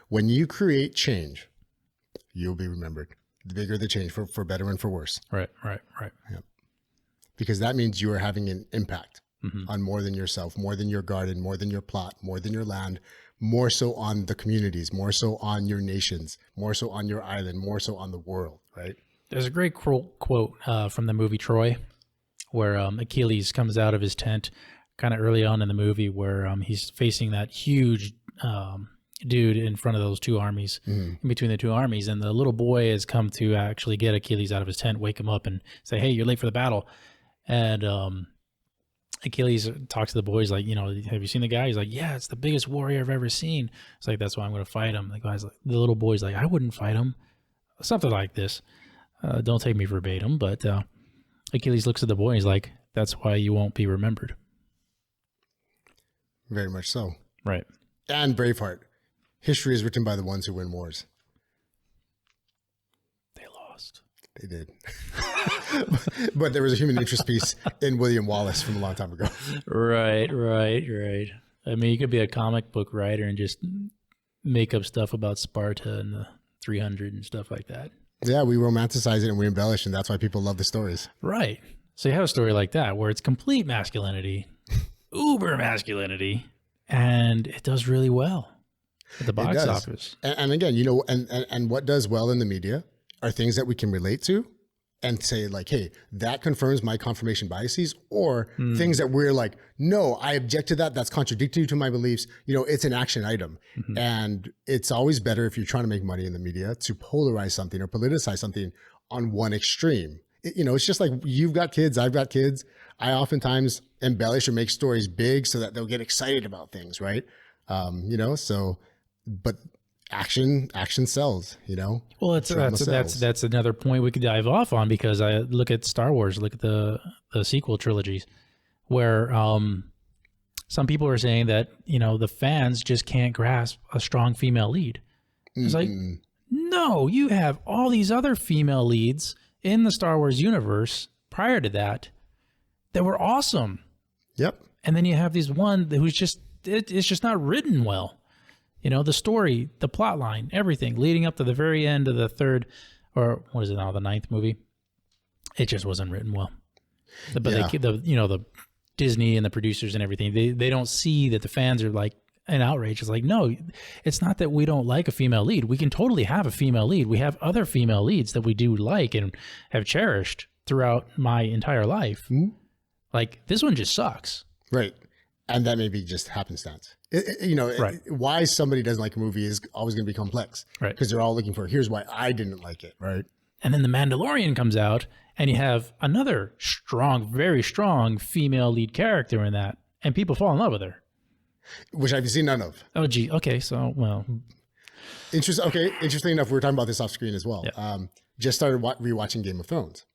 When you create change, you'll be remembered. The bigger the change, for better and for worse. Right. Yep. Because that means you are having an impact on more than yourself, more than your garden, more than your plot, more than your land, more so on the communities, more so on your nations, more so on your island, more so on the world, right? There's a great quote from the movie Troy, where Achilles comes out of his tent kind of early on in the movie, where he's facing that huge dude in front of those two armies, in between the two armies, and the little boy has come to actually get Achilles out of his tent, wake him up, and say, "Hey, you're late for the battle." And Achilles talks to the boys like, have you seen the guy? He's like, yeah, it's the biggest warrior I've ever seen. It's like, that's why I'm going to fight him. The little boy's like, I wouldn't fight him. Something like this. Don't take me verbatim, but Achilles looks at the boy and he's like, that's why you won't be remembered. Very much so. Right. And Braveheart. History is written by the ones who win wars. They lost. They did. But there was a human interest piece in William Wallace from a long time ago. Right. I mean, you could be a comic book writer and just make up stuff about Sparta and the 300 and stuff like that. Yeah, we romanticize it and we embellish, and that's why people love the stories. Right. So you have a story like that where it's complete masculinity, uber masculinity, and it does really well at the box office. And again, and what does well in the media are things that we can relate to and say like, hey, that confirms my confirmation biases, or things that we're like, no, I object to that. That's contradictory to my beliefs. It's an action item. And it's always better if you're trying to make money in the media to polarize something or politicize something on one extreme. It's just like, you've got kids, I've got kids. I oftentimes embellish or make stories big so that they'll get excited about things. Right. But action sells, Well, that's another point we could dive off on, because I look at Star Wars, look at the sequel trilogies, where some people are saying that the fans just can't grasp a strong female lead. It's like, no, you have all these other female leads in the Star Wars universe prior to that were awesome. Yep. And then you have this one who's just it's just not written well. The story, the plot line, everything leading up to the very end of the third, or what is it now, the 9th movie? It just wasn't written well. But the Disney and the producers and everything, they don't see that the fans are like an outrage. It's like, no, it's not that we don't like a female lead. We can totally have a female lead. We have other female leads that we do like and have cherished throughout my entire life. Like, this one just sucks. Right. And that may be just happenstance. Right. Why somebody doesn't like a movie is always going to be complex. Right. Because they're all looking for, here's why I didn't like it. Right. And then The Mandalorian comes out and you have another very strong female lead character in that. And people fall in love with her. Which I've seen none of. Oh, gee. Okay. So, well. Interesting enough, we were talking about this off screen as well. Yeah. Just started rewatching Game of Thrones.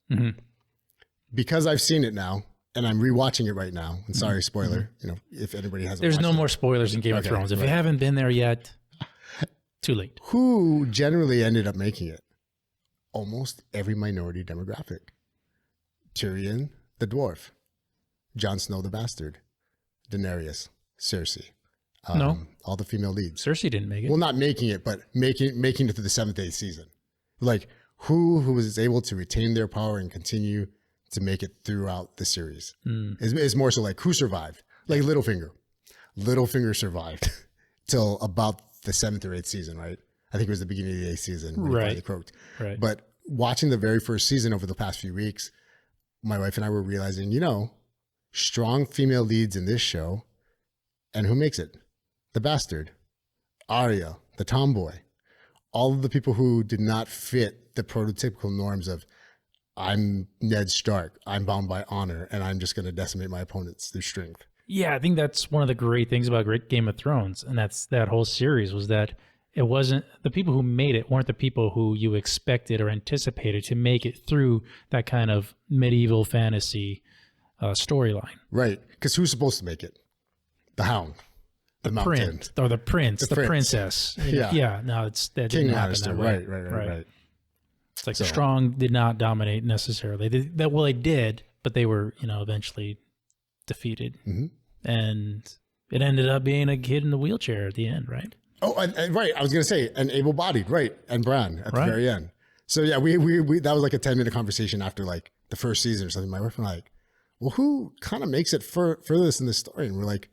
Because I've seen it now, and I'm rewatching it right now. And sorry, spoiler. If anybody hasn't. There's no more spoilers in Game of Thrones. If you haven't been there yet, too late. Who generally ended up making it? Almost every minority demographic. Tyrion, the dwarf. Jon Snow, the bastard. Daenerys, Cersei. No, all the female leads. Cersei didn't make it. Well, not making it, but making it to the 7th, 8th season. Like, who was able to retain their power and continue to make it throughout the series. It's more so like, who survived? Like Littlefinger. Littlefinger survived till about the 7th or 8th season, right? I think it was the beginning of the 8th season when he finally croaked. Right. But watching the very first season over the past few weeks, my wife and I were realizing, strong female leads in this show, and who makes it? The bastard, Arya, the tomboy, all of the people who did not fit the prototypical norms of, I'm Ned Stark, I'm bound by honor, and I'm just going to decimate my opponents through strength. Yeah, I think that's one of the great things about Great Game of Thrones, and that's that whole series, was that it wasn't, the people who made it weren't the people who you expected or anticipated to make it through that kind of medieval fantasy storyline. Right, because who's supposed to make it? The Hound. The prince, or the prince, the princess. Yeah. No, that King didn't happen Lannister. that way. Right. It's like strong did not dominate necessarily. They did, but they were, eventually defeated. And it ended up being a kid in the wheelchair at the end, right? Oh, and right. I was going to say, and able-bodied, right. And Bran at the Right. very end. So yeah, we that was like a 10-minute conversation after like the first season or something. My wife and I, like, well, who kind of makes it furthest in the story? And we're like,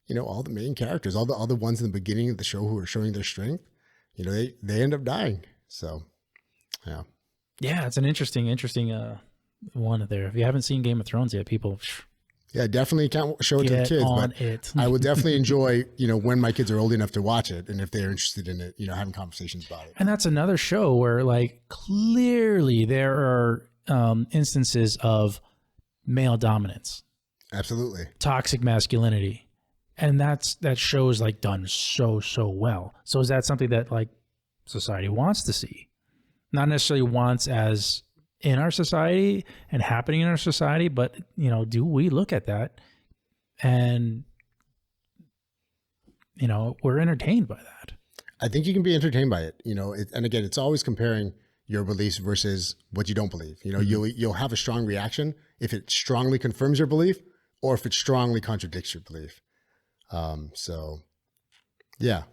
you know, all the main characters, all the ones in the beginning of the show who are showing their strength, you know, they end up dying. So yeah. Yeah, it's an interesting one there. If you haven't seen Game of Thrones yet, people Yeah, definitely can't show it to the get kids, on but it. I would definitely enjoy, you know, when my kids are old enough to watch it and if they're interested in it, you know, having conversations about it. And that's another show where like clearly there are instances of male dominance, Absolutely. toxic masculinity. And that show's like done so well. So is that something that like society wants to see? Not necessarily wants as in our society and happening in our society, but you know, do we look at that and you know, we're entertained by that? I think you can be entertained by it, you know, and again, it's always comparing your beliefs versus what you don't believe. You know, you'll have a strong reaction if it strongly confirms your belief or if it strongly contradicts your belief. So yeah,